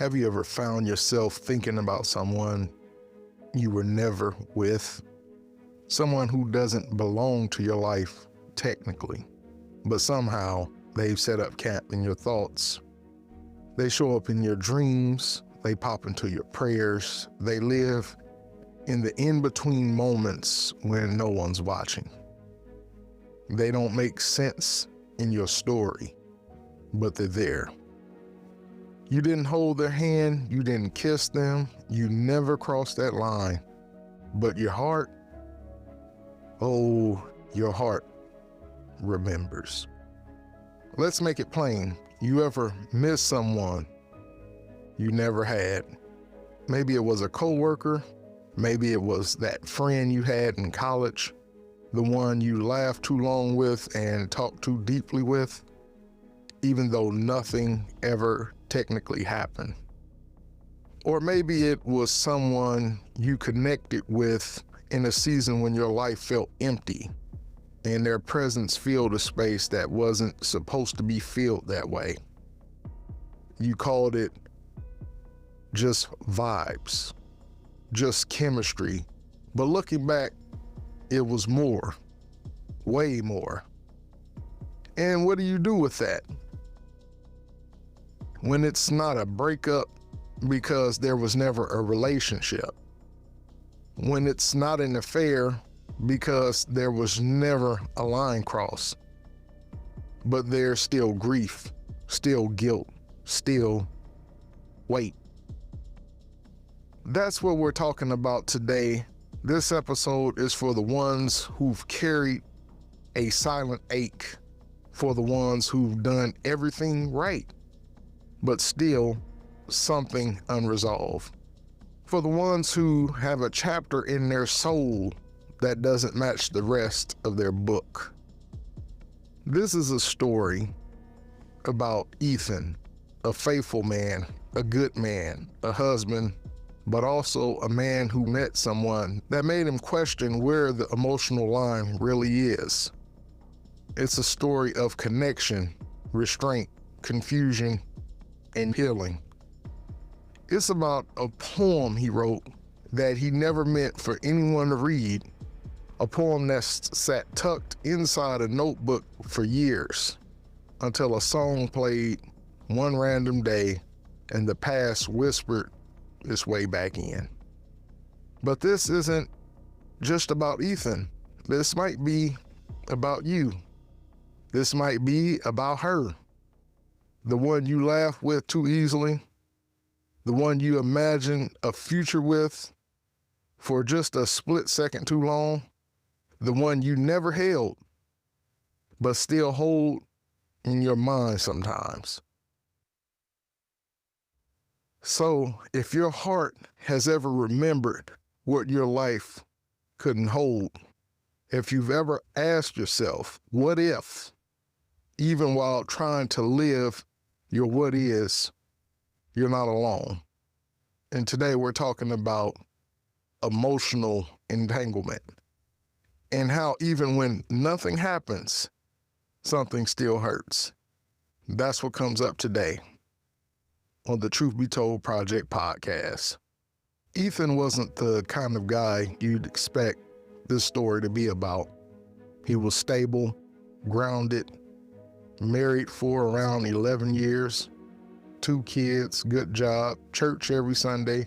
Have you ever found yourself thinking about someone you were never with? Someone who doesn't belong to your life technically, but somehow they've set up camp in your thoughts. They show up in your dreams, they pop into your prayers, they live in the in-between moments when no one's watching. They don't make sense in your story, but they're there. You didn't hold their hand, you didn't kiss them, you never crossed that line. But your heart, oh, your heart remembers. Let's make it plain. You ever miss someone you never had? Maybe it was a coworker, maybe it was that friend you had in college, the one you laughed too long with and talked too deeply with, even though nothing ever technically happened. Or maybe it was someone you connected with in a season when your life felt empty and their presence filled a space that wasn't supposed to be filled that way. You called it just vibes, just chemistry, but looking back, it was more, way more. And what do you do with that? When it's not a breakup because there was never a relationship. When it's not an affair because there was never a line crossed. But there's still grief, still guilt, still weight. That's what we're talking about today. This episode is for the ones who've carried a silent ache, for the ones who've done everything right, but still something unresolved. For the ones who have a chapter in their soul that doesn't match the rest of their book. This is a story about Ethan, a faithful man, a good man, a husband, but also a man who met someone that made him question where the emotional line really is. It's a story of connection, restraint, confusion, and healing. It's about a poem he wrote that he never meant for anyone to read, a poem that's sat tucked inside a notebook for years until a song played one random day and the past whispered its way back in. But this isn't just about Ethan. This might be about you. This might be about her, the one you laugh with too easily, the one you imagine a future with for just a split second too long, the one you never held, but still hold in your mind sometimes. So if your heart has ever remembered what your life couldn't hold, if you've ever asked yourself, what if, even while trying to live your what is, you're not alone. And today we're talking about emotional entanglement and how even when nothing happens, something still hurts. That's what comes up today on the Truth Be Told Project podcast. Ethan wasn't the kind of guy you'd expect this story to be about. He was stable, grounded, married for around 11 years, 2 kids, good job, church every Sunday.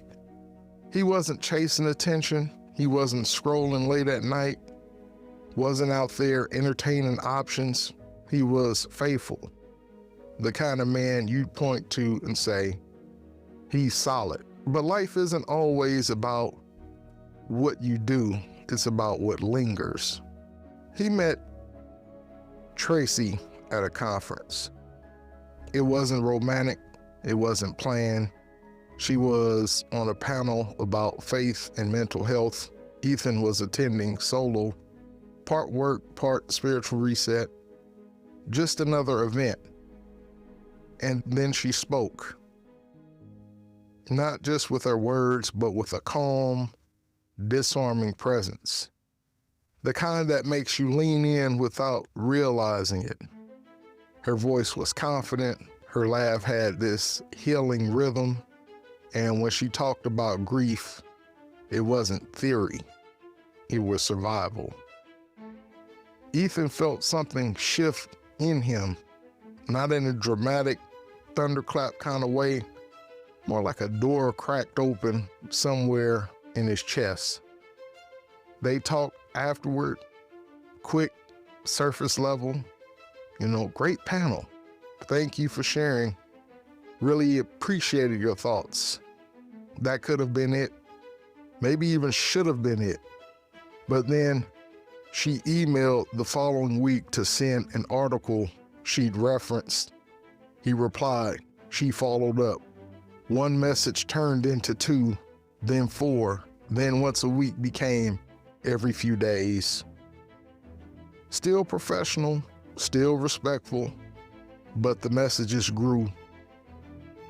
He wasn't chasing attention. He wasn't scrolling late at night, wasn't out there entertaining options. He was faithful, the kind of man you'd point to and say, he's solid. But life isn't always about what you do. It's about what lingers. He met Tracy at a conference. It wasn't romantic. It wasn't planned. She was on a panel about faith and mental health. Ethan was attending solo, part work, part spiritual reset, just another event. And then she spoke, not just with her words, but with a calm, disarming presence, the kind that makes you lean in without realizing it. Her voice was confident. Her laugh had this healing rhythm. And when she talked about grief, it wasn't theory, it was survival. Ethan felt something shift in him, not in a dramatic thunderclap kind of way, more like a door cracked open somewhere in his chest. They talked afterward, quick, surface level, great panel. Thank you for sharing. Really appreciated your thoughts. That could have been it. Maybe even should have been it. But then she emailed the following week to send an article she'd referenced. He replied. She followed up. One message turned into 2, then 4, then once a week became every few days. Still professional, still respectful, but the messages grew.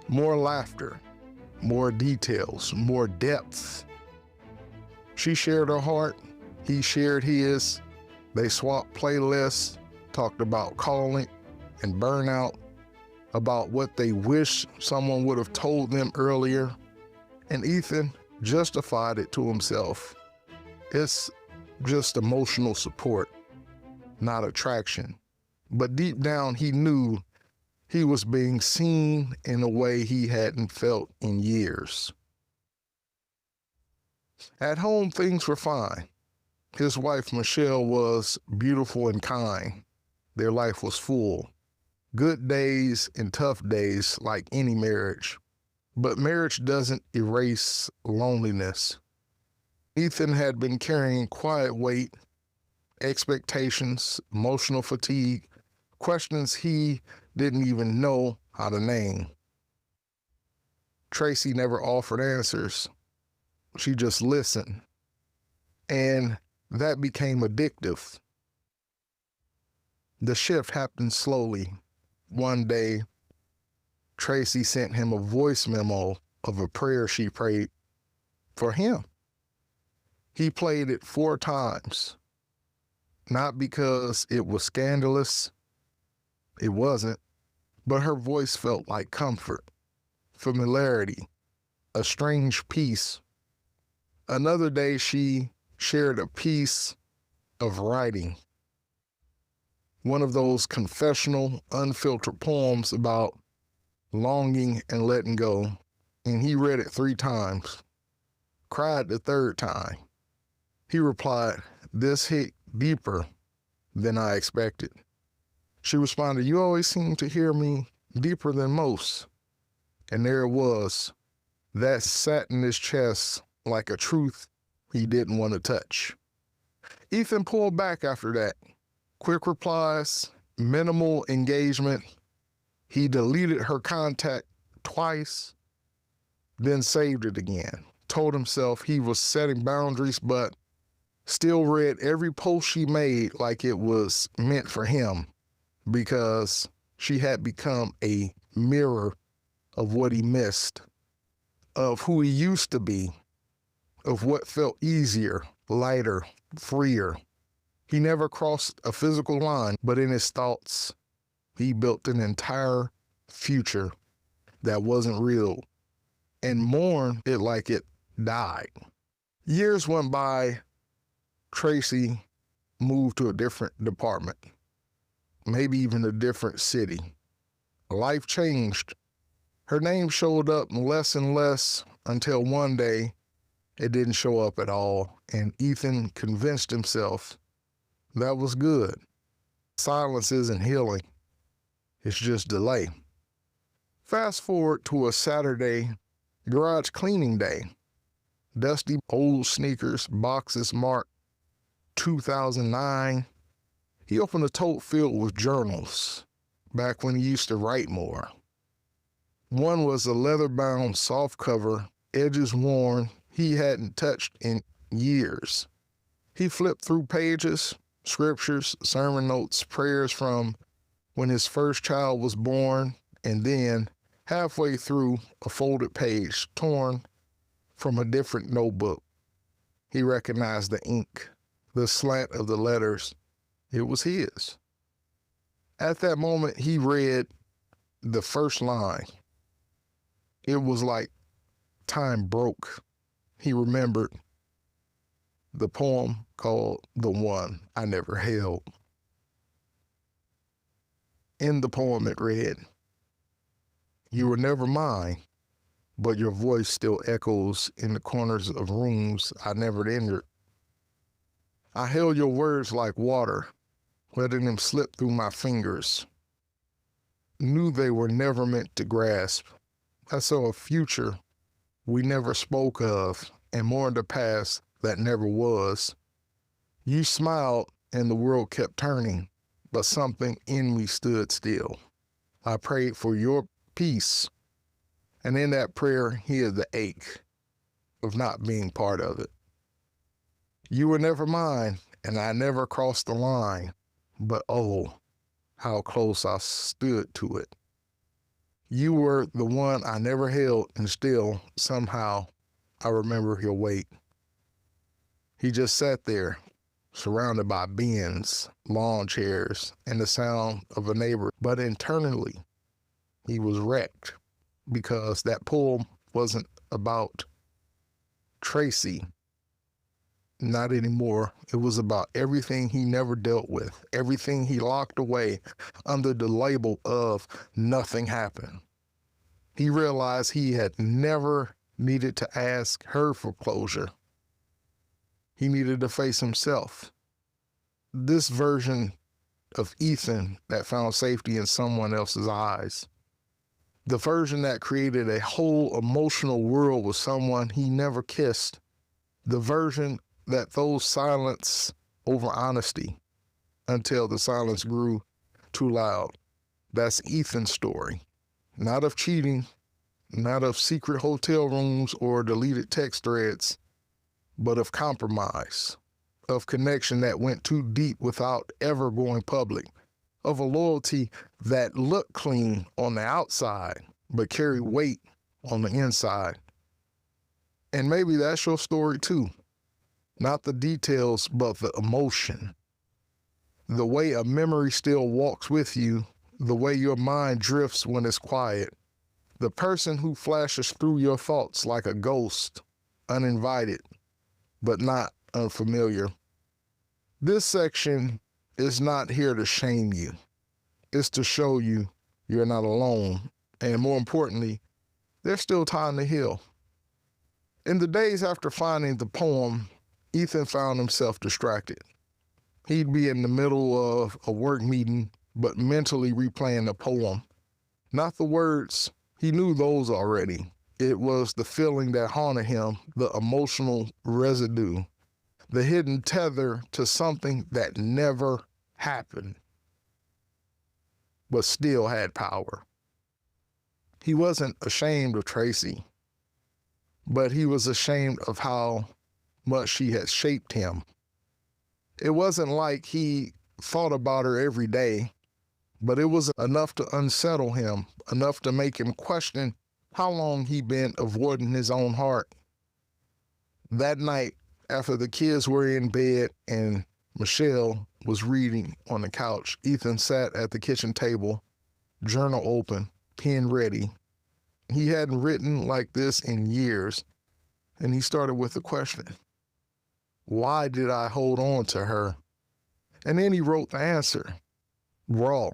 More laughter, more details, more depth. She shared her heart, he shared his. They swapped playlists, talked about calling and burnout, about what they wish someone would have told them earlier, and Ethan justified it to himself. It's just emotional support, not attraction. But deep down, he knew he was being seen in a way he hadn't felt in years. At home, things were fine. His wife, Michelle, was beautiful and kind. Their life was full. Good days and tough days like any marriage. But marriage doesn't erase loneliness. Ethan had been carrying quiet weight, expectations, emotional fatigue, questions he didn't even know how to name. Tracy never offered answers. She just listened. And that became addictive. The shift happened slowly. One day, Tracy sent him a voice memo of a prayer she prayed for him. He played it 4 times, not because it was scandalous, it wasn't, but her voice felt like comfort, familiarity, a strange peace. Another day, she shared a piece of writing, one of those confessional, unfiltered poems about longing and letting go, and he read it 3 times, cried the 3rd time. He replied, "This hit deeper than I expected." She responded, "You always seem to hear me deeper than most." And there it was. That sat in his chest like a truth he didn't want to touch. Ethan pulled back after that. Quick replies, minimal engagement. He deleted her contact twice, then saved it again. Told himself he was setting boundaries, but still read every post she made like it was meant for him, because she had become a mirror of what he missed, of who he used to be, of what felt easier, lighter, freer. He never crossed a physical line, but in his thoughts, he built an entire future that wasn't real and mourned it like it died. Years went by. Tracy moved to a different department, maybe even a different city. Life changed. Her name showed up less and less until one day it didn't show up at all, and Ethan convinced himself that was good. Silence isn't healing, it's just delay. Fast forward to a Saturday garage cleaning day. Dusty old sneakers, boxes marked 2009. He opened a tote filled with journals, back when he used to write more. One was a leather-bound softcover, edges worn, he hadn't touched in years. He flipped through pages, scriptures, sermon notes, prayers from when his first child was born, and then, halfway through, a folded page torn from a different notebook. He recognized the ink, the slant of the letters. It was his. At that moment, he read the first line. It was like time broke, he remembered the poem called The One I Never Held. In the poem it read, "You were never mine, but your voice still echoes in the corners of rooms I never entered. I held your words like water, letting them slip through my fingers. Knew they were never meant to grasp. I saw a future we never spoke of, and more in the past that never was. You smiled and the world kept turning, but something in me stood still. I prayed for your peace, and in that prayer hid the ache of not being part of it. You were never mine, and I never crossed the line, but oh, how close I stood to it. You were the one I never held, and still, somehow, I remember your weight." He just sat there, surrounded by bins, lawn chairs, and the sound of a neighbor. But internally, he was wrecked because that poem wasn't about Tracy. Not anymore. It was about everything he never dealt with, everything he locked away under the label of nothing happened. He realized he had never needed to ask her for closure. He needed to face himself. This version of Ethan that found safety in someone else's eyes. The version that created a whole emotional world with someone he never kissed. The version that those silence over honesty until the silence grew too loud. That's Ethan's story. Not of cheating, not of secret hotel rooms or deleted text threads, but of compromise, of connection that went too deep without ever going public, of a loyalty that looked clean on the outside, but carried weight on the inside. And maybe that's your story too. Not the details, but the emotion. The way a memory still walks with you, the way your mind drifts when it's quiet. The person who flashes through your thoughts like a ghost, uninvited, but not unfamiliar. This section is not here to shame you. It's to show you you're not alone. And more importantly, there's still time to heal. In the days after finding the poem, Ethan found himself distracted. He'd be in the middle of a work meeting, but mentally replaying the poem. Not the words, he knew those already. It was the feeling that haunted him, the emotional residue, the hidden tether to something that never happened, but still had power. He wasn't ashamed of Tracy, but he was ashamed of how much she had shaped him. It wasn't like he thought about her every day, but it was enough to unsettle him, enough to make him question how long he'd been avoiding his own heart. That night, after the kids were in bed and Michelle was reading on the couch, Ethan sat at the kitchen table, journal open, pen ready. He hadn't written like this in years, and he started with the question, why did I hold on to her? And then he wrote the answer, raw,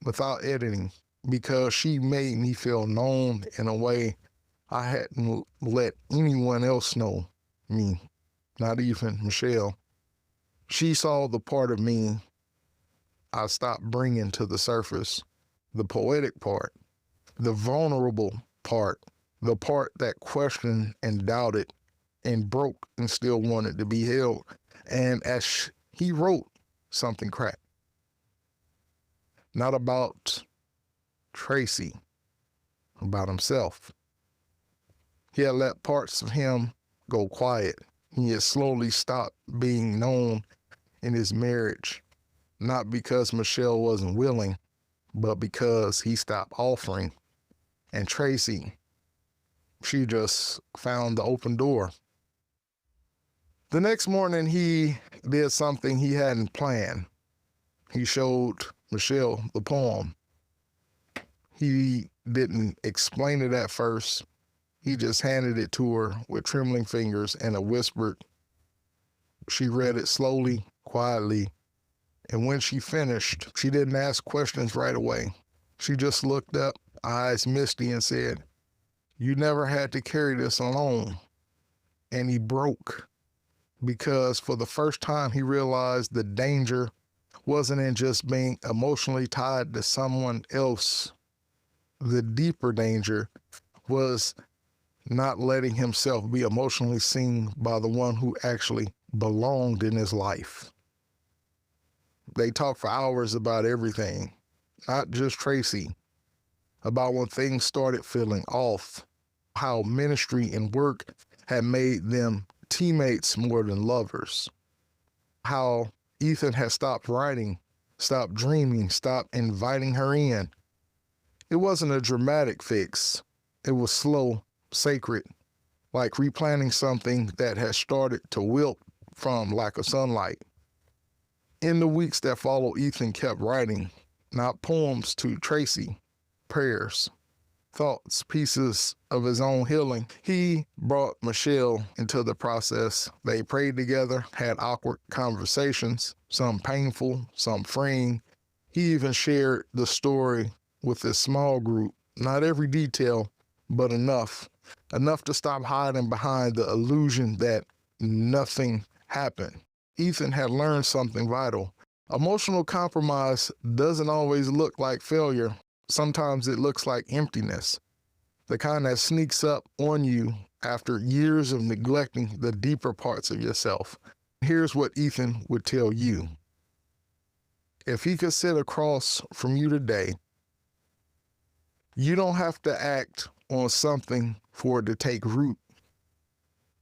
without editing, because she made me feel known in a way I hadn't let anyone else know me, not even Michelle. She saw the part of me I stopped bringing to the surface, the poetic part, the vulnerable part, the part that questioned and doubted and broke and still wanted to be held. And as he wrote, something cracked. Not about Tracy, about himself. He had let parts of him go quiet. He had slowly stopped being known in his marriage, not because Michelle wasn't willing, but because he stopped offering. And Tracy, she just found the open door. The next morning, he did something he hadn't planned. He showed Michelle the poem. He didn't explain it at first. He just handed it to her with trembling fingers and a whisper. She read it slowly, quietly, and when she finished, she didn't ask questions right away. She just looked up, eyes misty, and said, "You never had to carry this alone." And he broke, because for the first time he realized the danger wasn't in just being emotionally tied to someone else. The deeper danger was not letting himself be emotionally seen by the one who actually belonged in his life. They talked for hours about everything, not just Tracy, about when things started feeling off, how ministry and work had made them teammates more than lovers, how Ethan had stopped writing, stopped dreaming, stopped inviting her in. It wasn't a dramatic fix. It was slow, sacred, like replanting something that had started to wilt from lack of sunlight. In the weeks that followed, Ethan kept writing, not poems to Tracy, prayers, thoughts, pieces of his own healing. He brought Michelle into the process. They prayed together, had awkward conversations, some painful, some freeing. He even shared the story with his small group, not every detail, but enough to stop hiding behind the illusion that nothing happened. Ethan had learned something vital. Emotional compromise doesn't always look like failure. Sometimes it looks like emptiness, the kind that sneaks up on you after years of neglecting the deeper parts of yourself. Here's what Ethan would tell you. If he could sit across from you today, you don't have to act on something for it to take root.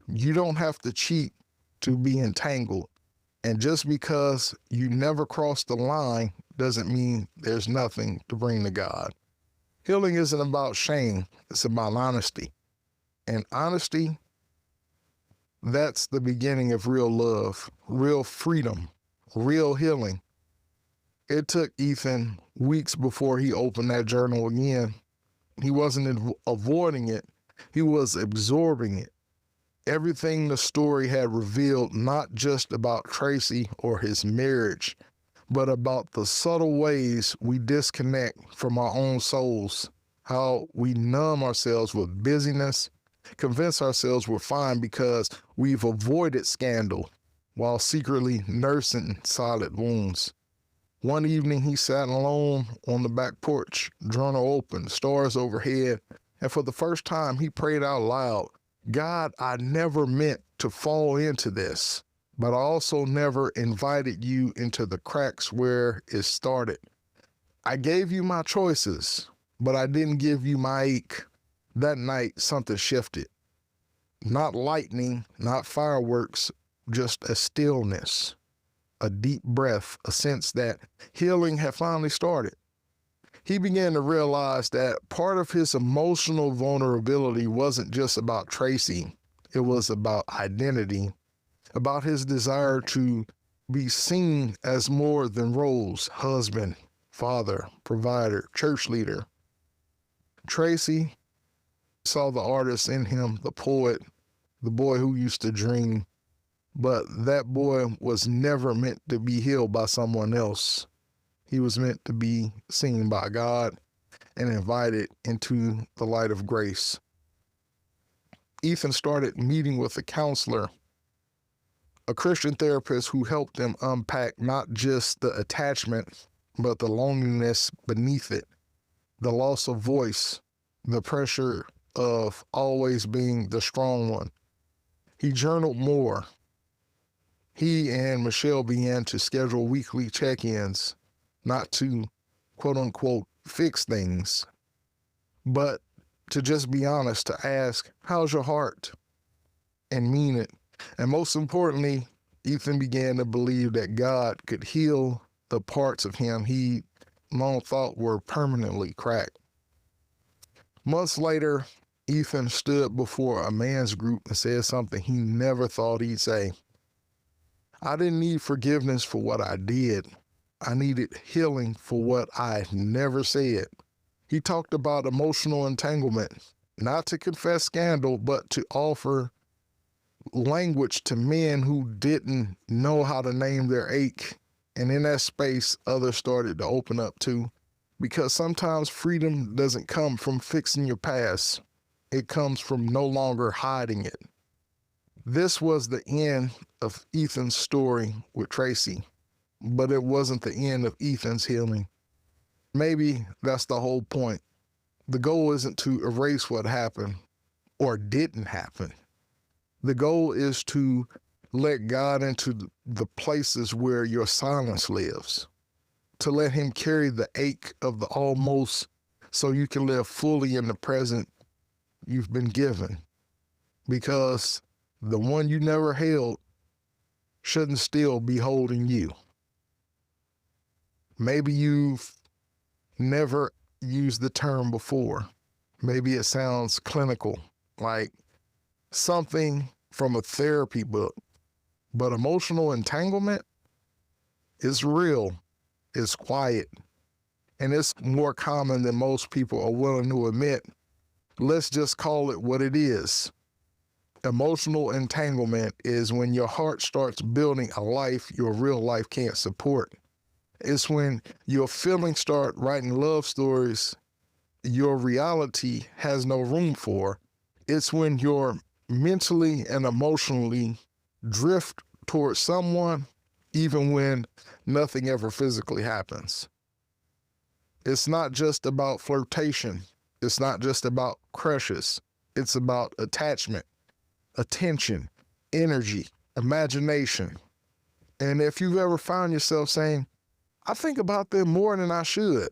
You don't have to cheat to be entangled. And just because you never crossed the line doesn't mean there's nothing to bring to God. Healing isn't about shame, it's about honesty. And honesty, that's the beginning of real love, real freedom, real healing. It took Ethan weeks before he opened that journal again. He wasn't avoiding it, he was absorbing it. Everything the story had revealed, not just about Tracy or his marriage, but about the subtle ways we disconnect from our own souls, how we numb ourselves with busyness, convince ourselves we're fine because we've avoided scandal, while secretly nursing silent wounds. One evening he sat alone on the back porch, journal open, stars overhead, and for the first time he prayed out loud, "God, I never meant to fall into this, but I also never invited you into the cracks where it started. I gave you my choices, but I didn't give you my ache." That night, something shifted. Not lightning, not fireworks, just a stillness, a deep breath, a sense that healing had finally started. He began to realize that part of his emotional vulnerability wasn't just about Tracy. It was about identity, about his desire to be seen as more than roles: husband, father, provider, church leader. Tracy saw the artist in him, the poet, the boy who used to dream, but that boy was never meant to be healed by someone else. He was meant to be seen by God and invited into the light of grace. Ethan started meeting with a counselor, a Christian therapist who helped him unpack not just the attachment, but the loneliness beneath it, the loss of voice, the pressure of always being the strong one. He journaled more. He and Michelle began to schedule weekly check-ins, not to, quote unquote, fix things, but to just be honest, to ask, "How's your heart?" and mean it. And most importantly, Ethan began to believe that God could heal the parts of him he long thought were permanently cracked. Months later, Ethan stood before a man's group and said something he never thought he'd say. "I didn't need forgiveness for what I did. I needed healing for what I never said." He talked about emotional entanglement, not to confess scandal, but to offer language to men who didn't know how to name their ache. And in that space, others started to open up too. Because sometimes freedom doesn't come from fixing your past, it comes from no longer hiding it. This was the end of Ethan's story with Tracy, but it wasn't the end of Ethan's healing. Maybe that's the whole point. The goal isn't to erase what happened or didn't happen. The goal is to let God into the places where your silence lives, to let him carry the ache of the almost so you can live fully in the present you've been given. Because the one you never held shouldn't still be holding you. Maybe you've never used the term before. Maybe it sounds clinical, like something from a therapy book. But emotional entanglement is real, it's quiet, and it's more common than most people are willing to admit. Let's just call it what it is. Emotional entanglement is when your heart starts building a life your real life can't support. It's when your feelings start writing love stories your reality has no room for. It's when you're mentally and emotionally drift towards someone even when nothing ever physically happens. It's not just about flirtation. It's not just about crushes. It's about attachment, attention, energy, imagination. And if you've ever found yourself saying, I think about them more than I should.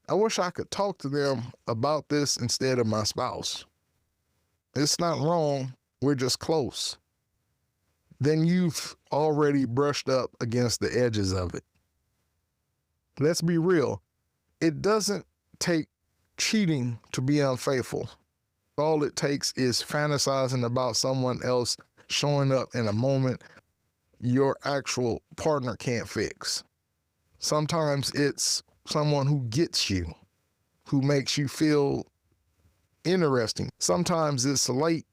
I wish I could talk to them about this instead of my spouse. It's not wrong, we're just close. Then you've already brushed up against the edges of it. Let's be real. It doesn't take cheating to be unfaithful. All it takes is fantasizing about someone else showing up in a moment your actual partner can't fix. Sometimes it's someone who gets you, who makes you feel interesting. Sometimes it's late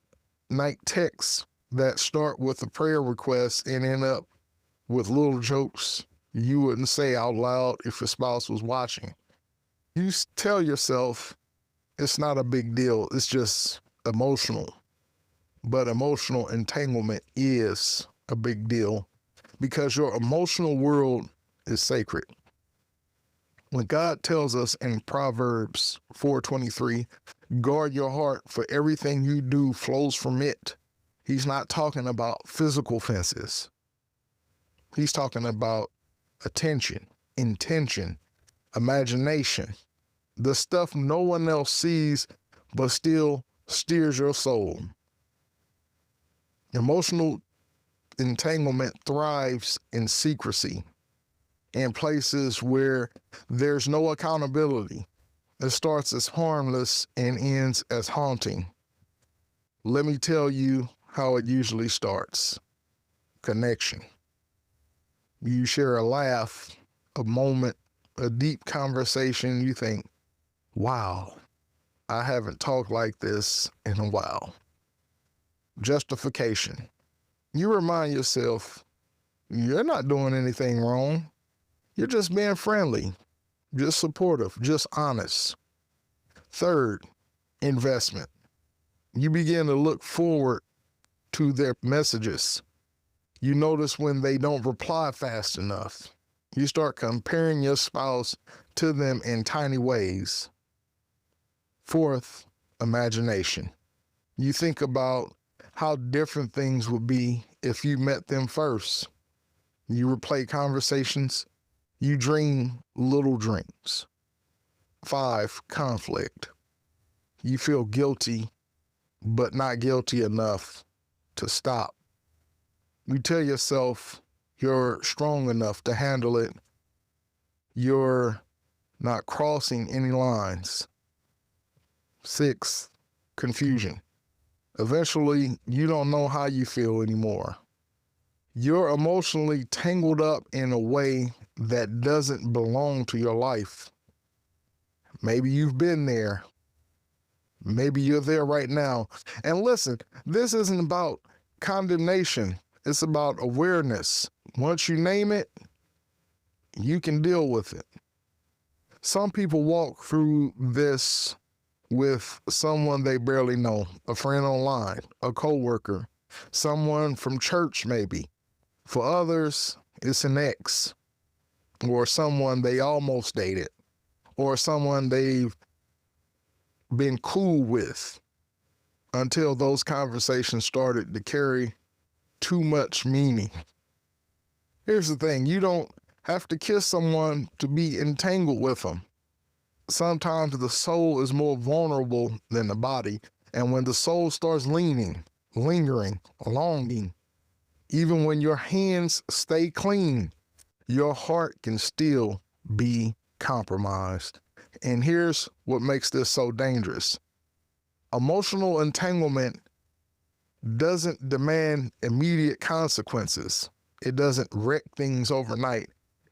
night texts that start with a prayer request and end up with little jokes you wouldn't say out loud if your spouse was watching. You tell yourself it's not a big deal, it's just emotional. But emotional entanglement is a big deal because your emotional world is sacred. When God tells us in Proverbs 4:23, guard your heart for everything you do flows from it. He's not talking about physical fences. He's talking about attention, intention, imagination, the stuff no one else sees but still steers your soul. Emotional entanglement thrives in secrecy, in places where there's no accountability. It starts as harmless and ends as haunting. Let me tell you how it usually starts. Connection. You share a laugh, a moment, a deep conversation. You think, wow, I haven't talked like this in a while. Justification. You remind yourself, you're not doing anything wrong. You're just being friendly, just supportive, just honest. Third, investment. You begin to look forward to their messages. You notice when they don't reply fast enough. You start comparing your spouse to them in tiny ways. Fourth, imagination. You think about how different things would be if you met them first. You replay conversations. You dream little dreams. 5, conflict. You feel guilty, but not guilty enough to stop. You tell yourself you're strong enough to handle it. You're not crossing any lines. 6, confusion. Eventually, you don't know how you feel anymore. You're emotionally tangled up in a way that doesn't belong to your life. Maybe you've been there. Maybe you're there right now. And listen, this isn't about condemnation. It's about awareness. Once you name it, you can deal with it. Some people walk through this with someone they barely know, a friend online, a coworker, someone from church maybe. For others, it's an ex, or someone they almost dated, or someone they've been cool with until those conversations started to carry too much meaning. Here's the thing, you don't have to kiss someone to be entangled with them. Sometimes the soul is more vulnerable than the body, and when the soul starts leaning, lingering, longing, even when your hands stay clean, your heart can still be compromised. And here's what makes this so dangerous. Emotional entanglement doesn't demand immediate consequences. It doesn't wreck things overnight.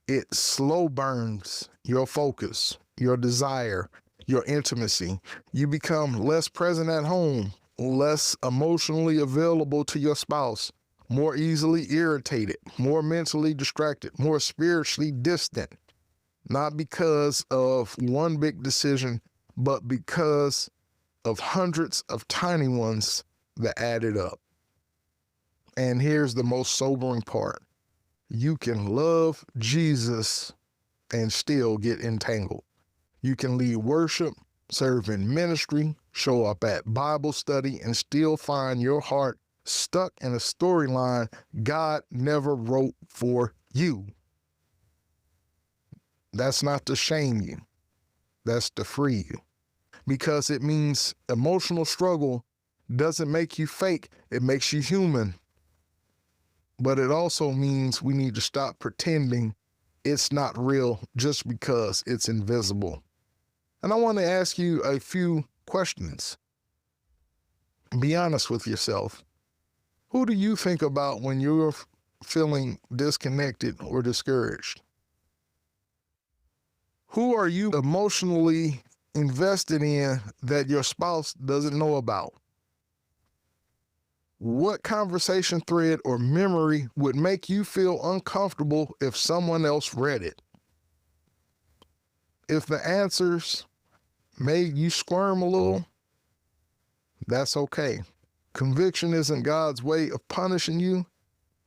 It slow burns your focus, your desire, your intimacy. You become less present at home, less emotionally available to your spouse, more easily irritated, more mentally distracted, more spiritually distant. Not because of one big decision, but because of hundreds of tiny ones that added up. And here's the most sobering part. You can love Jesus and still get entangled. You can lead worship, serve in ministry, show up at Bible study, and still find your heart stuck in a storyline God never wrote for you. That's not to shame you. That's to free you. Because it means emotional struggle doesn't make you fake. It makes you human. But it also means we need to stop pretending it's not real just because it's invisible. And I want to ask you a few questions. Be honest with yourself. Who do you think about when you're feeling disconnected or discouraged? Who are you emotionally invested in that your spouse doesn't know about? What conversation thread or memory would make you feel uncomfortable if someone else read it? If the answers made you squirm a little, that's okay. Conviction isn't God's way of punishing you,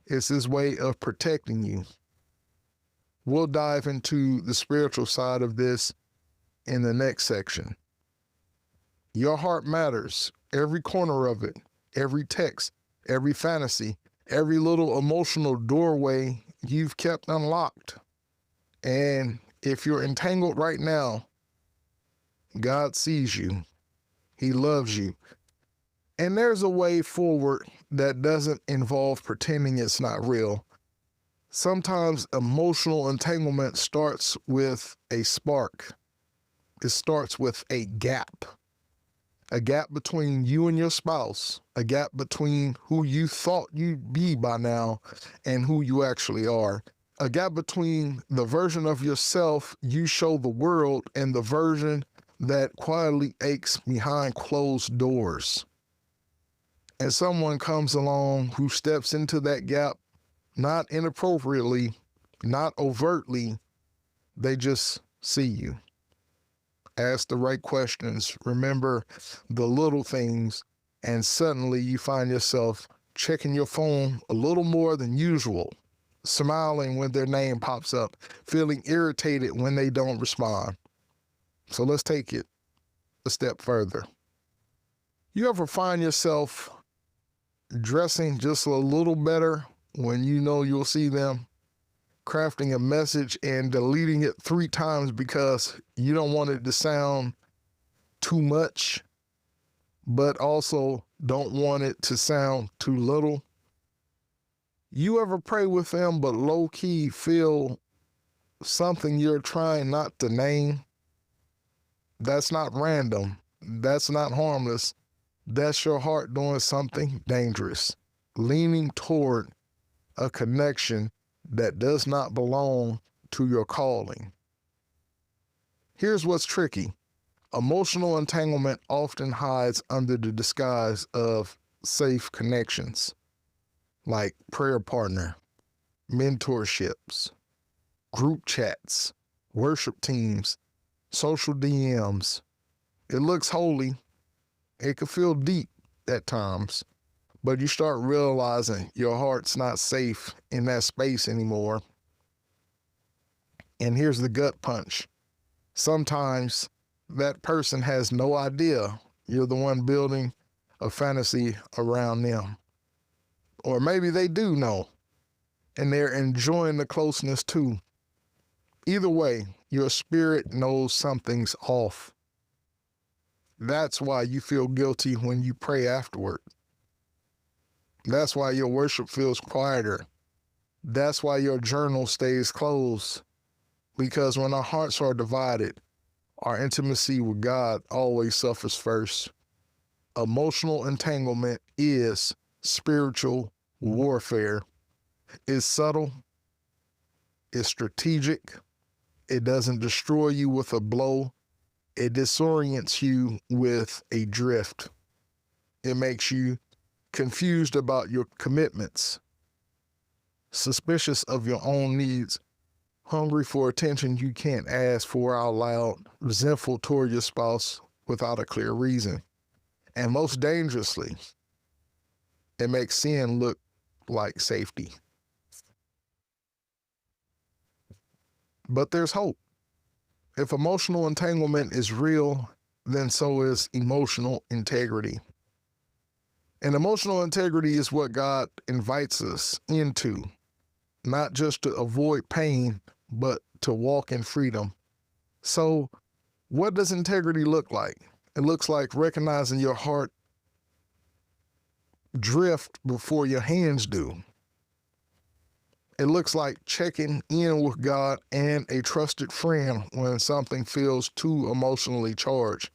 it's His way of protecting you. We'll dive into the spiritual side of this in the next section. Your heart matters, every corner of it, every text, every fantasy, every little emotional doorway you've kept unlocked. And if you're entangled right now, God sees you. He loves you. And there's a way forward that doesn't involve pretending it's not real. Sometimes emotional entanglement starts with a spark. It starts with a gap between you and your spouse, a gap between who you thought you'd be by now and who you actually are, a gap between the version of yourself you show the world and the version that quietly aches behind closed doors. And someone comes along who steps into that gap, not inappropriately, not overtly, they just see you. Ask the right questions, remember the little things, and suddenly you find yourself checking your phone a little more than usual, smiling when their name pops up, feeling irritated when they don't respond. So let's take it a step further. You ever find yourself dressing just a little better when you know you'll see them, crafting a message and deleting it 3 times because you don't want it to sound too much, but also don't want it to sound too little? You ever pray with them but low-key feel something you're trying not to name? That's not random. That's not harmless. That's your heart doing something dangerous, leaning toward a connection that does not belong to your calling. Here's what's tricky. Emotional entanglement often hides under the disguise of safe connections, like prayer partner, mentorships, group chats, worship teams, social DMs. It looks holy. It can feel deep at times, but you start realizing your heart's not safe in that space anymore. And here's the gut punch. Sometimes that person has no idea you're the one building a fantasy around them. Or maybe they do know, and they're enjoying the closeness too. Either way, your spirit knows something's off. That's why you feel guilty when you pray afterward. That's why your worship feels quieter. That's why your journal stays closed. Because when our hearts are divided, our intimacy with God always suffers first. Emotional entanglement is spiritual warfare. It's subtle, it's strategic, it doesn't destroy you with a blow, it disorients you with a drift. It makes you confused about your commitments, suspicious of your own needs, hungry for attention you can't ask for out loud, resentful toward your spouse without a clear reason. And most dangerously, it makes sin look like safety. But there's hope. If emotional entanglement is real, then so is emotional integrity. And emotional integrity is what God invites us into, not just to avoid pain, but to walk in freedom. So, what does integrity look like? It looks like recognizing your heart drift before your hands do. It looks like checking in with God and a trusted friend when something feels too emotionally charged.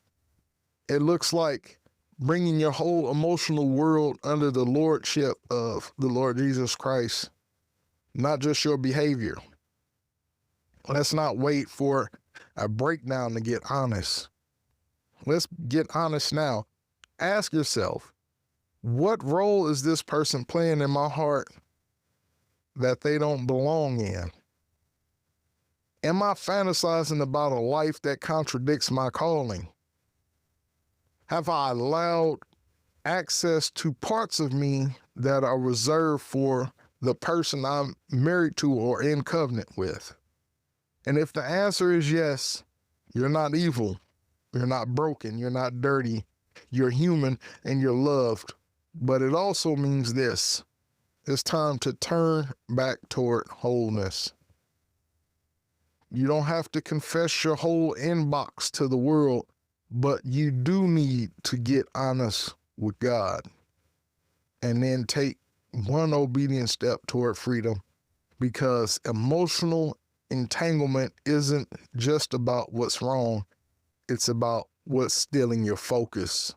It looks like bringing your whole emotional world under the lordship of the Lord Jesus Christ, not just your behavior. Let's not wait for a breakdown to get honest. Let's get honest now. Ask yourself, what role is this person playing in my heart that they don't belong in? Am I fantasizing about a life that contradicts my calling? Have I allowed access to parts of me that are reserved for the person I'm married to or in covenant with? And if the answer is yes, you're not evil, you're not broken, you're not dirty, you're human and you're loved. But it also means this: it's time to turn back toward wholeness. You don't have to confess your whole inbox to the world, but you do need to get honest with God and then take one obedient step toward freedom, because emotional entanglement isn't just about what's wrong, it's about what's stealing your focus.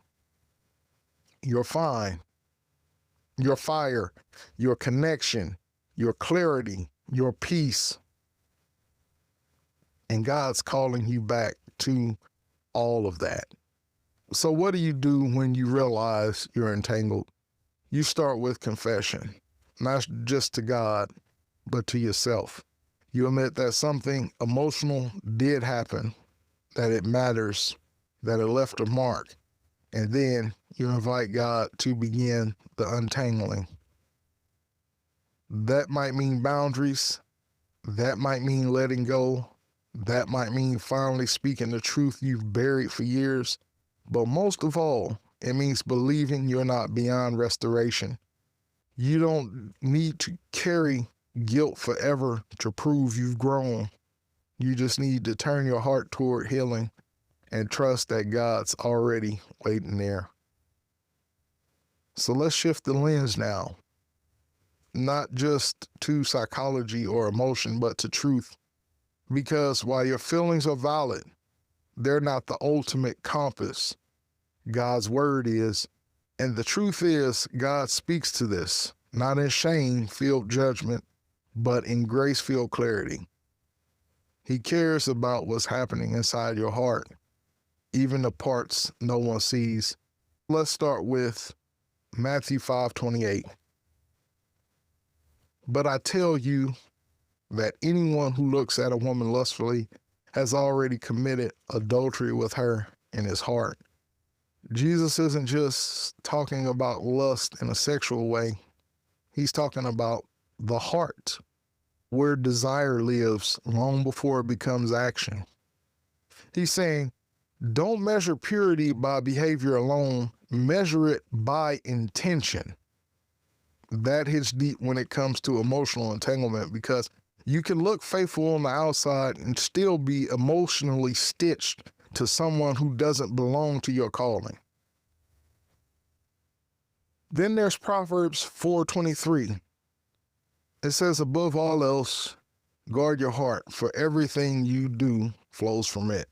You're fine. Your fire, your connection, your clarity, your peace. And God's calling you back to all of that. So what do you do when you realize you're entangled? You start with confession, not just to God, but to yourself. You admit that something emotional did happen, that it matters, that it left a mark, and then you invite God to begin the untangling. That might mean boundaries. That might mean letting go. That might mean finally speaking the truth you've buried for years. But most of all, it means believing you're not beyond restoration. You don't need to carry guilt forever to prove you've grown. You just need to turn your heart toward healing and trust that God's already waiting there. So let's shift the lens now, not just to psychology or emotion, but to truth. Because while your feelings are valid, they're not the ultimate compass. God's word is, and the truth is, God speaks to this, not in shame-filled judgment, but in grace-filled clarity. He cares about what's happening inside your heart, even the parts no one sees. Let's start with Matthew 5:28. But I tell you that anyone who looks at a woman lustfully has already committed adultery with her in his heart. Jesus isn't just talking about lust in a sexual way. He's talking about the heart, where desire lives long before it becomes action. He's saying, don't measure purity by behavior alone, measure it by intention. That hits deep when it comes to emotional entanglement, because you can look faithful on the outside and still be emotionally stitched to someone who doesn't belong to your calling. Then there's Proverbs 4:23. It says, above all else, guard your heart, for everything you do flows from it.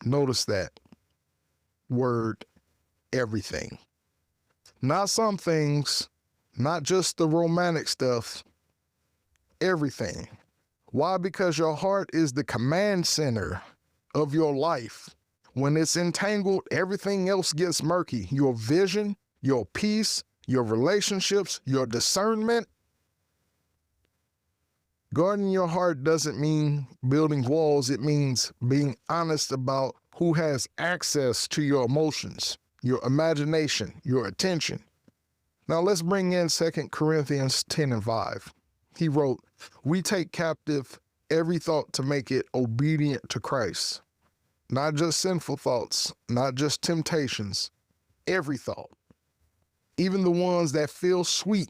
Notice that word, everything. Not some things, not just the romantic stuff, everything. Why? Because your heart is the command center of your life. When it's entangled, everything else gets murky. Your vision, your peace, your relationships, your discernment. Guarding your heart doesn't mean building walls. It means being honest about who has access to your emotions, your imagination, your attention. Now let's bring in 2 Corinthians 10:5. He wrote, we take captive every thought to make it obedient to Christ. Not just sinful thoughts, not just temptations, every thought. Even the ones that feel sweet,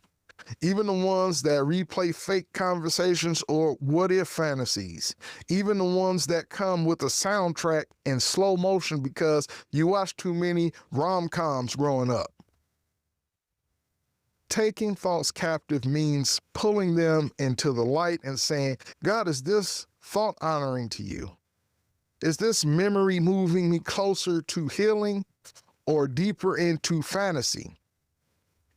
even the ones that replay fake conversations or what-if fantasies, even the ones that come with a soundtrack in slow motion because you watched too many rom-coms growing up. Taking thoughts captive means pulling them into the light and saying, God, is this thought honoring to you? Is this memory moving me closer to healing or deeper into fantasy?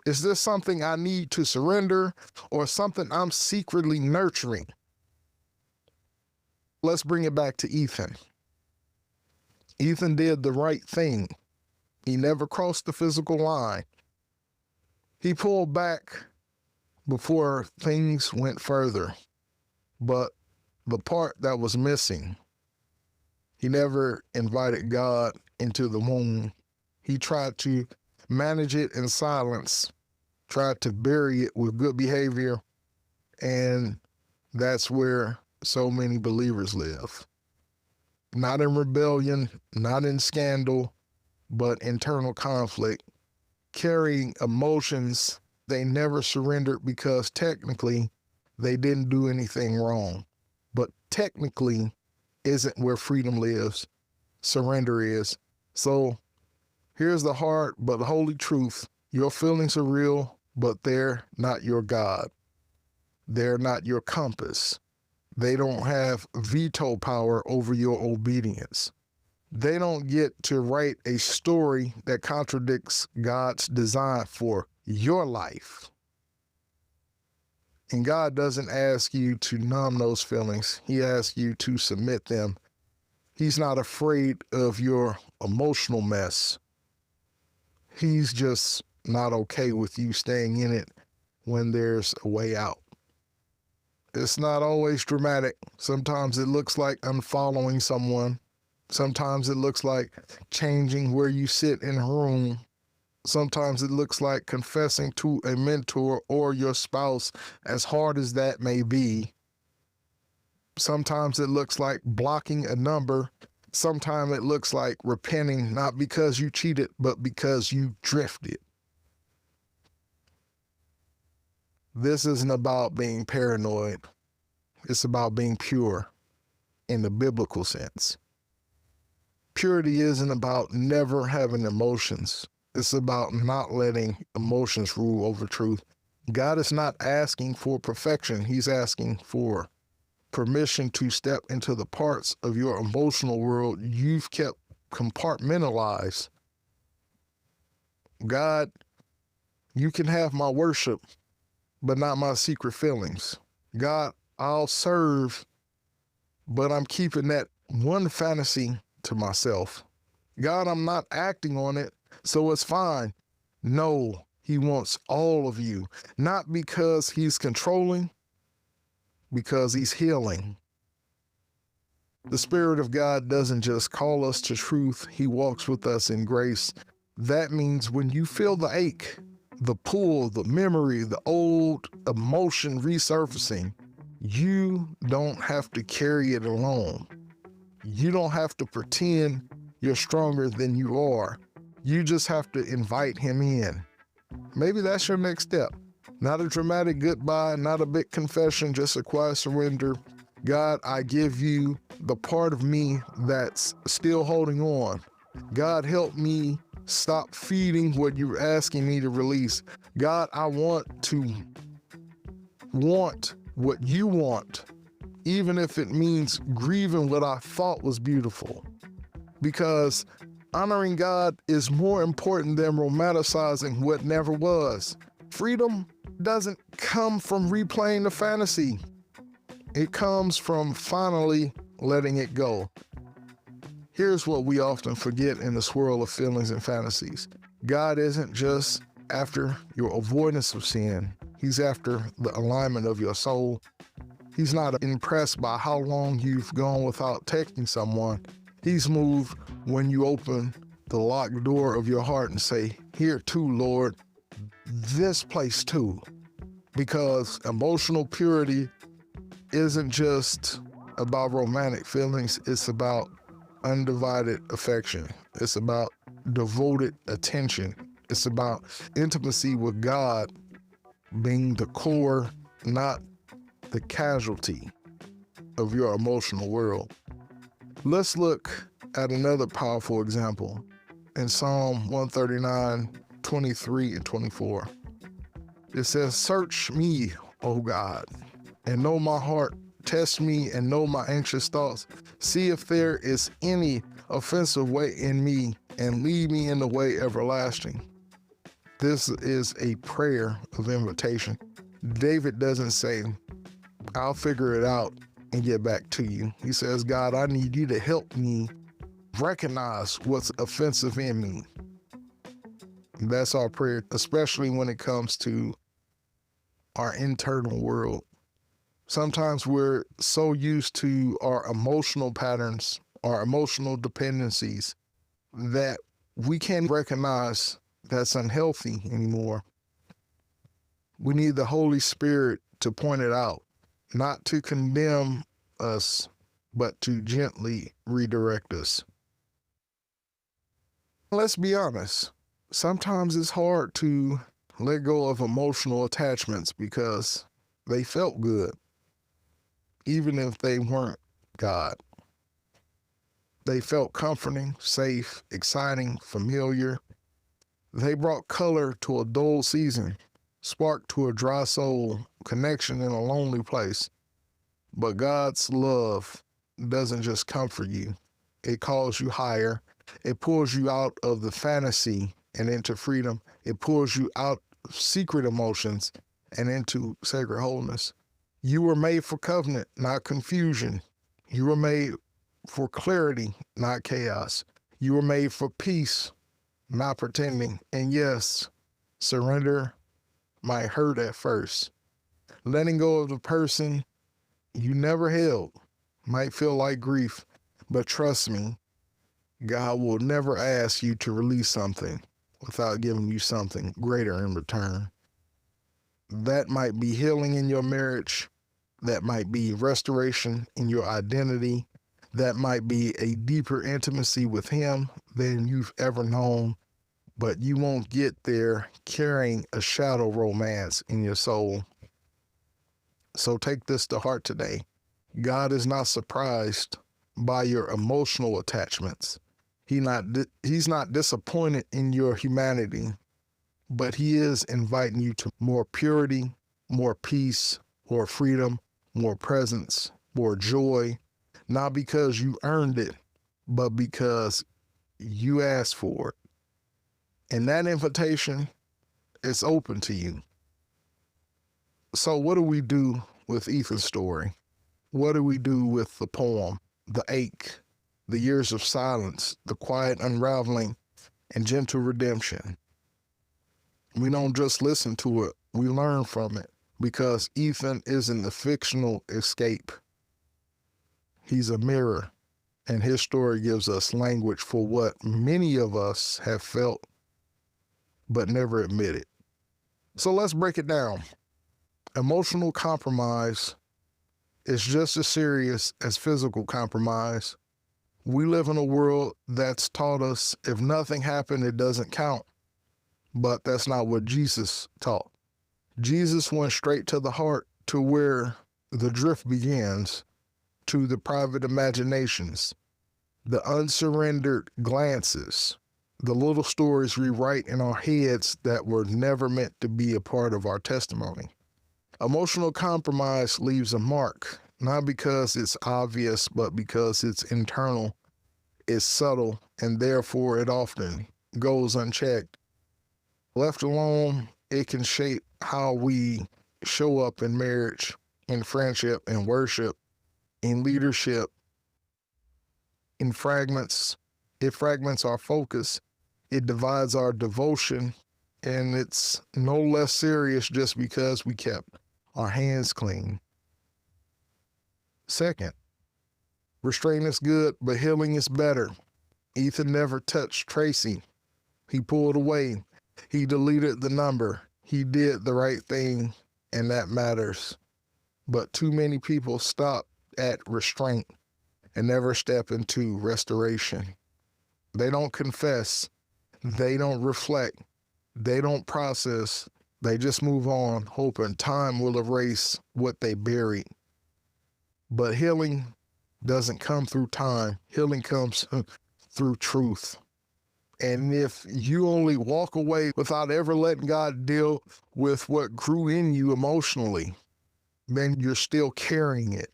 Is this something I need to surrender or something I'm secretly nurturing? Let's bring it back to Ethan. Ethan did the right thing. He never crossed the physical line. He pulled back before things went further. But the part that was missing, he never invited God into the womb. He tried to manage it in silence, tried to bury it with good behavior, and that's where so many believers live. Not in rebellion, not in scandal, but internal conflict, carrying emotions they never surrendered because technically they didn't do anything wrong. But technically isn't where freedom lives, surrender is. So here's the hard but holy truth. Your feelings are real, but they're not your God. They're not your compass. They don't have veto power over your obedience. They don't get to write a story that contradicts God's design for your life. And God doesn't ask you to numb those feelings. He asks you to submit them. He's not afraid of your emotional mess. He's just not okay with you staying in it when there's a way out. It's not always dramatic. Sometimes it looks like unfollowing someone. Sometimes it looks like changing where you sit in a room. Sometimes it looks like confessing to a mentor or your spouse, as hard as that may be. Sometimes it looks like blocking a number. Sometimes it looks like repenting, not because you cheated, but because you drifted. This isn't about being paranoid. It's about being pure in the biblical sense. Purity isn't about never having emotions. It's about not letting emotions rule over truth. God is not asking for perfection. He's asking for permission to step into the parts of your emotional world you've kept compartmentalized. God, you can have my worship, but not my secret feelings. God, I'll serve, but I'm keeping that one fantasy to myself. God, I'm not acting on it, so it's fine. No, he wants all of you, not because he's controlling, because he's healing. The Spirit of God doesn't just call us to truth, he walks with us in grace. That means when you feel the ache, the pull, the memory, the old emotion resurfacing, you don't have to carry it alone. You don't have to pretend you're stronger than you are. You just have to invite him in. Maybe that's your next step. Not a dramatic goodbye, not a big confession, just a quiet surrender. God, I give you the part of me that's still holding on. God, help me stop feeding what you're asking me to release. God, I want what you want, even if it means grieving what I thought was beautiful. Because honoring God is more important than romanticizing what never was. Freedom doesn't come from replaying the fantasy. It comes from finally letting it go. Here's what we often forget in the swirl of feelings and fantasies. God isn't just after your avoidance of sin. He's after the alignment of your soul. He's not impressed by how long you've gone without texting someone. He's moved when you open the locked door of your heart and say, here too, Lord, this place too. Because emotional purity isn't just about romantic feelings, it's about undivided affection. It's about devoted attention. It's about intimacy with God being the core, not the casualty of your emotional world. Let's look at another powerful example in Psalm 139, 23 and 24. It says, search me, O God, and know my heart. Test me and know my anxious thoughts. See if there is any offensive way in me, and lead me in the way everlasting. This is a prayer of invitation. David doesn't say, I'll figure it out and get back to you. He says, God, I need you to help me recognize what's offensive in me. That's our prayer, especially when it comes to our internal world. Sometimes we're so used to our emotional patterns, our emotional dependencies, that we can't recognize that's unhealthy anymore. We need the Holy Spirit to point it out, not to condemn us, but to gently redirect us. Let's be honest. Sometimes it's hard to let go of emotional attachments because they felt good, even if they weren't God. They felt comforting, safe, exciting, familiar. They brought color to a dull season, spark to a dry soul, connection in a lonely place. But God's love doesn't just comfort you. It calls you higher. It pulls you out of the fantasy and into freedom. It pulls you out of secret emotions and into sacred wholeness. You were made for covenant, not confusion. You were made for clarity, not chaos. You were made for peace, not pretending. And yes, surrender might hurt at first. Letting go of the person you never held might feel like grief, but trust me, God will never ask you to release something without giving you something greater in return. That might be healing in your marriage. That might be restoration in your identity. That might be a deeper intimacy with him than you've ever known, but you won't get there carrying a shadow romance in your soul. So take this to heart today. God is not surprised by your emotional attachments. He's not disappointed in your humanity, but he is inviting you to more purity, more peace, more freedom, more presence, more joy, not because you earned it, but because you asked for it. And that invitation is open to you. So what do we do with Ethan's story? What do we do with the poem, the ache, the years of silence, the quiet unraveling, and gentle redemption. We don't just listen to it, we learn from it, because Ethan isn't a fictional escape. He's a mirror, and his story gives us language for what many of us have felt but never admitted. So let's break it down. Emotional compromise is just as serious as physical compromise. We live in a world that's taught us if nothing happened, it doesn't count. But that's not what Jesus taught. Jesus went straight to the heart, to where the drift begins, to the private imaginations, the unsurrendered glances, the little stories we write in our heads that were never meant to be a part of our testimony. Emotional compromise leaves a mark, not because it's obvious, but because it's internal, it's subtle, and therefore it often goes unchecked. Left alone, it can shape how we show up in marriage, in friendship, in worship, in leadership. In fragments, it fragments our focus, it divides our devotion, and it's no less serious just because we kept our hands clean. Second, restraint is good, but healing is better. Ethan never touched Tracy. He pulled away. He deleted the number. He did the right thing, and that matters. But too many people stop at restraint and never step into restoration. They don't confess. They don't reflect. They don't process. They just move on, hoping time will erase what they buried. But healing doesn't come through time. Healing comes through truth. And if you only walk away without ever letting God deal with what grew in you emotionally, then you're still carrying it.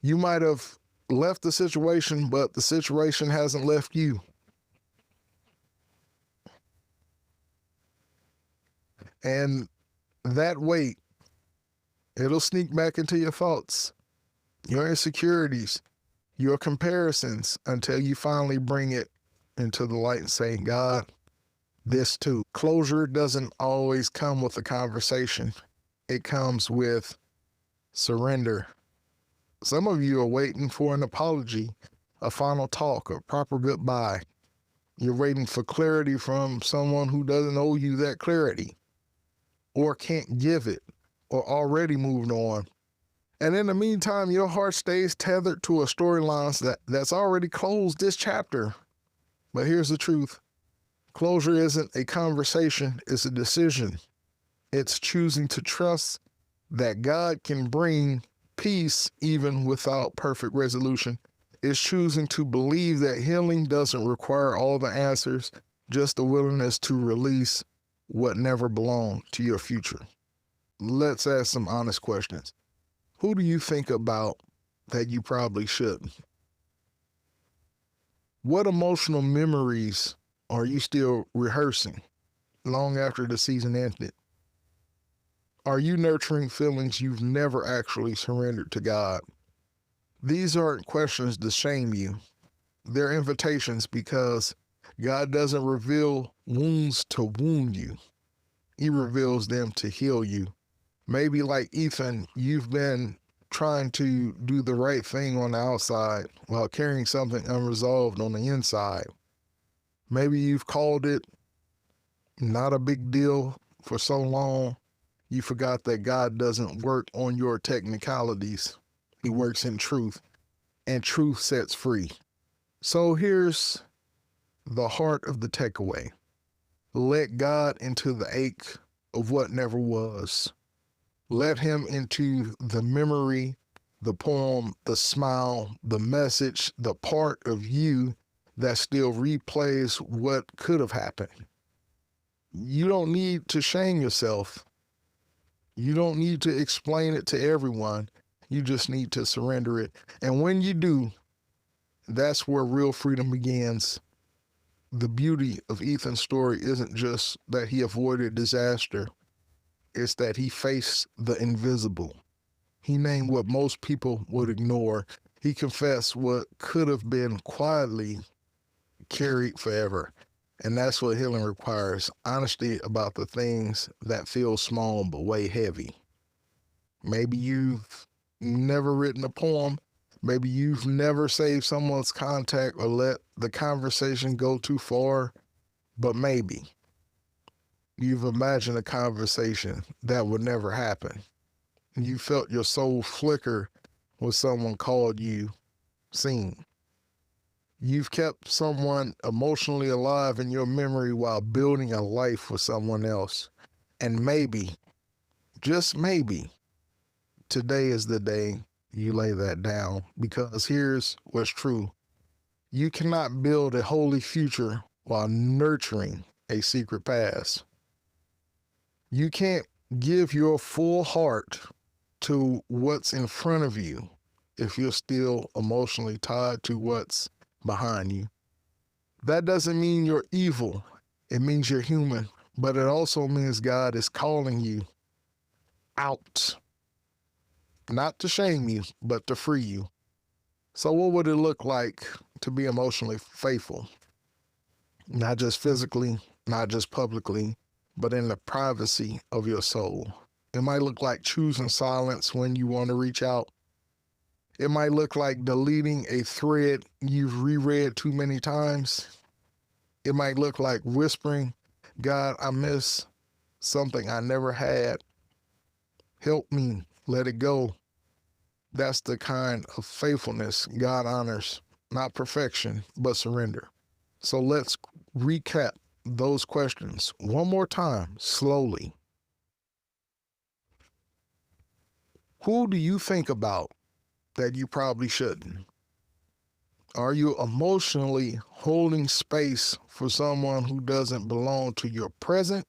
You might have left the situation, but the situation hasn't left you. And that weight, it'll sneak back into your thoughts, your insecurities, your comparisons, until you finally bring it into the light and say, God, this too. Closure doesn't always come with a conversation. It comes with surrender. Some of you are waiting for an apology, a final talk, a proper goodbye. You're waiting for clarity from someone who doesn't owe you that clarity, or can't give it, or already moved on. And in the meantime, your heart stays tethered to a storyline that's already closed this chapter. But here's the truth. Closure isn't a conversation, it's a decision. It's choosing to trust that God can bring peace even without perfect resolution. It's choosing to believe that healing doesn't require all the answers, just the willingness to release what never belonged to your future. Let's ask some honest questions. Who do you think about that you probably shouldn't? What emotional memories are you still rehearsing long after the season ended? Are you nurturing feelings you've never actually surrendered to God? These aren't questions to shame you. They're invitations, because God doesn't reveal wounds to wound you. He reveals them to heal you. Maybe like Ethan, you've been trying to do the right thing on the outside while carrying something unresolved on the inside. Maybe you've called it not a big deal for so long, you forgot that God doesn't work on your technicalities. He works in truth, and truth sets free. So here's the heart of the takeaway. Let God into the ache of what never was. Let him into the memory, the poem, the smile, the message, the part of you that still replays what could have happened. You don't need to shame yourself. You don't need to explain it to everyone. You just need to surrender it. And when you do, that's where real freedom begins. The beauty of Ethan's story isn't just that he avoided disaster. It's that he faced the invisible. He named what most people would ignore. He confessed what could have been quietly carried forever. And that's what healing requires, honesty about the things that feel small but weigh heavy. Maybe you've never written a poem. Maybe you've never saved someone's contact or let the conversation go too far. But maybe you've imagined a conversation that would never happen. You felt your soul flicker when someone called you seen. You've kept someone emotionally alive in your memory while building a life for someone else. And maybe, just maybe, today is the day you lay that down, because here's what's true. You cannot build a holy future while nurturing a secret past. You can't give your full heart to what's in front of you if you're still emotionally tied to what's behind you. That doesn't mean you're evil. It means you're human, but it also means God is calling you out. Not to shame you, but to free you. So what would it look like to be emotionally faithful? Not just physically, not just publicly, but in the privacy of your soul. It might look like choosing silence when you want to reach out. It might look like deleting a thread you've reread too many times. It might look like whispering, God, I miss something I never had. Help me, let it go. That's the kind of faithfulness God honors, not perfection, but surrender. So let's recap those questions one more time, slowly. Who do you think about that you probably shouldn't? Are you emotionally holding space for someone who doesn't belong to your present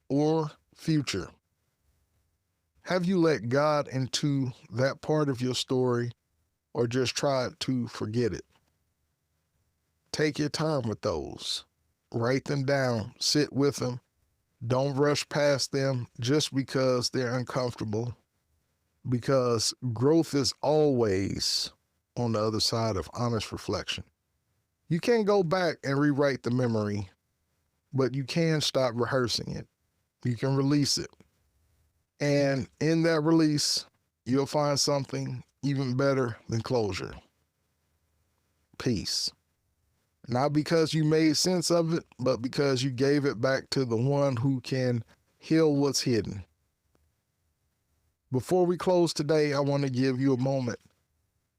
or future? Have you let God into that part of your story or just tried to forget it? Take your time with those. Write them down, sit with them. Don't rush past them just because they're uncomfortable, because growth is always on the other side of honest reflection. You can't go back and rewrite the memory, but you can stop rehearsing it. You can release it. And in that release, you'll find something even better than closure. Peace. Not because you made sense of it, but because you gave it back to the one who can heal what's hidden. Before we close today, I want to give you a moment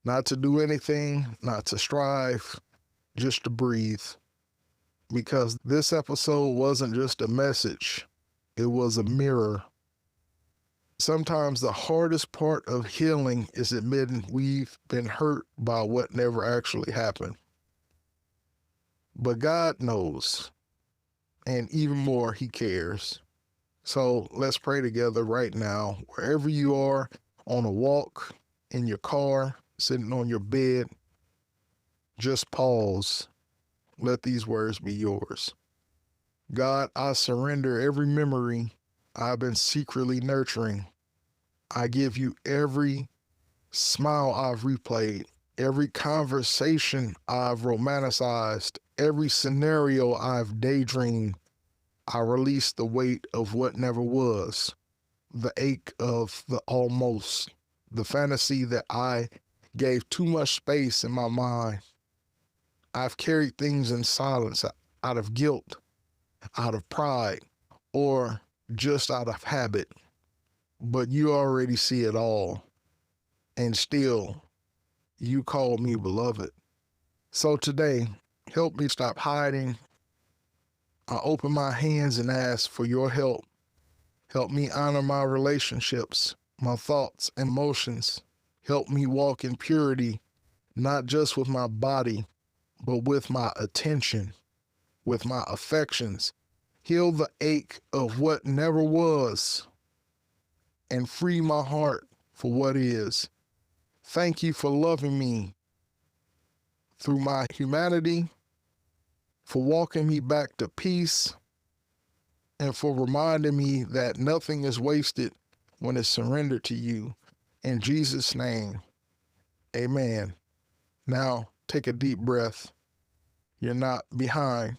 not to do anything, not to strive, just to breathe. Because this episode wasn't just a message, it was a mirror. Sometimes the hardest part of healing is admitting we've been hurt by what never actually happened. But God knows, and even more, He cares. So let's pray together right now, wherever you are, on a walk, in your car, sitting on your bed. Just pause. Let these words be yours. God, I surrender every memory I've been secretly nurturing. I give you every smile I've replayed, every conversation I've romanticized, every scenario I've daydreamed. I release the weight of what never was, the ache of the almost, the fantasy that I gave too much space in my mind. I've carried things in silence out of guilt, out of pride, or just out of habit. But you already see it all. And still, you call me beloved. So today, help me stop hiding. I open my hands and ask for your help. Help me honor my relationships, my thoughts and emotions. Help me walk in purity, not just with my body, but with my attention, with my affections. Heal the ache of what never was and free my heart for what is. Thank you for loving me through my humanity, for walking me back to peace, and for reminding me that nothing is wasted when it's surrendered to you. In Jesus' name, amen. Now, take a deep breath. You're not behind.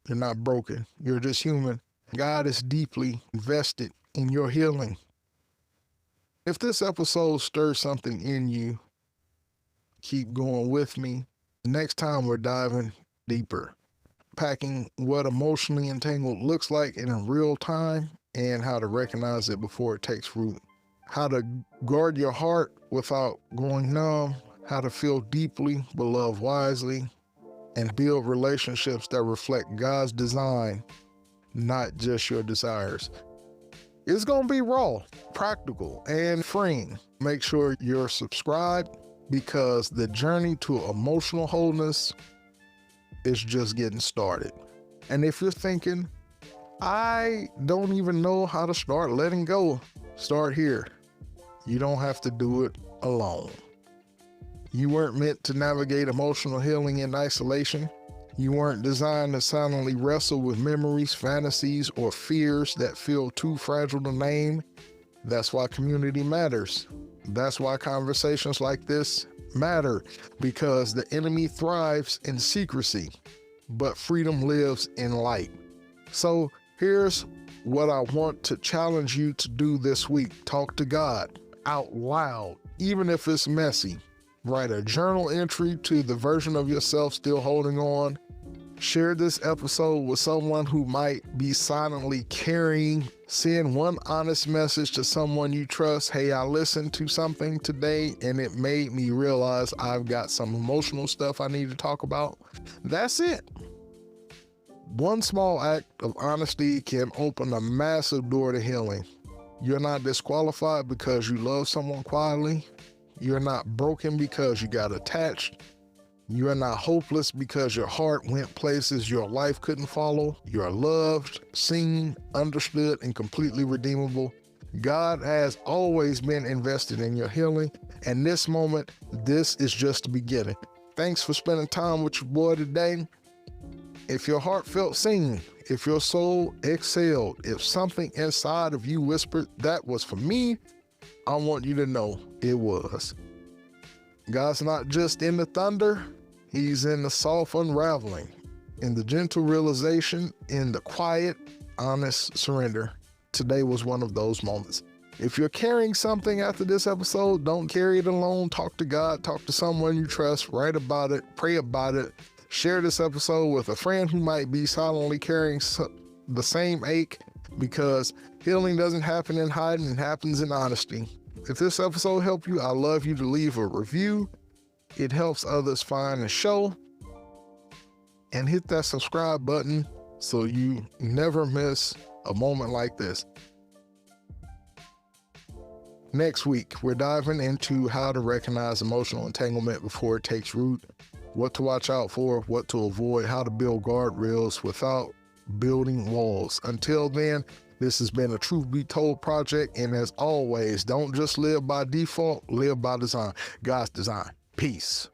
You're not broken. You're just human. God is deeply invested in your healing. If this episode stirs something in you, keep going with me. Next time we're diving deeper, packing what emotionally entangled looks like in real time and how to recognize it before it takes root. How to guard your heart without going numb, how to feel deeply but love wisely, and build relationships that reflect God's design, not just your desires. It's gonna be raw, practical, and freeing. Make sure you're subscribed because the journey to emotional wholeness is just getting started. And if you're thinking, I don't even know how to start letting go, start here. You don't have to do it alone. You weren't meant to navigate emotional healing in isolation. You weren't designed to silently wrestle with memories, fantasies, or fears that feel too fragile to name. That's why community matters. That's why conversations like this matter, because the enemy thrives in secrecy, but freedom lives in light. So here's what I want to challenge you to do this week. Talk to God out loud, even if it's messy. Write a journal entry to the version of yourself still holding on. Share this episode with someone who might be silently carrying. Send one honest message to someone you trust. Hey, I listened to something today and it made me realize I've got some emotional stuff I need to talk about. That's it. One small act of honesty can open a massive door to healing. You're not disqualified because you love someone quietly. You're not broken because you got attached. You are not hopeless because your heart went places your life couldn't follow. You are loved, seen, understood, and completely redeemable. God has always been invested in your healing, and this moment, this is just the beginning. Thanks for spending time with your boy today. If your heart felt seen, if your soul exhaled, if something inside of you whispered, that was for me, I want you to know it was. God's not just in the thunder, He's in the soft unraveling, in the gentle realization, in the quiet, honest surrender. Today was one of those moments. If you're carrying something after this episode, don't carry it alone. Talk to God, talk to someone you trust, write about it, pray about it. Share this episode with a friend who might be silently carrying the same ache, because healing doesn't happen in hiding, it happens in honesty. If this episode helped you, I'd love you to leave a review. It helps others find the show. And hit that subscribe button so you never miss a moment like this. Next week, we're diving into how to recognize emotional entanglement before it takes root, what to watch out for, what to avoid, how to build guardrails without building walls. Until then, this has been a Truth Be Told project, and as always, don't just live by default, live by design. God's design. Peace.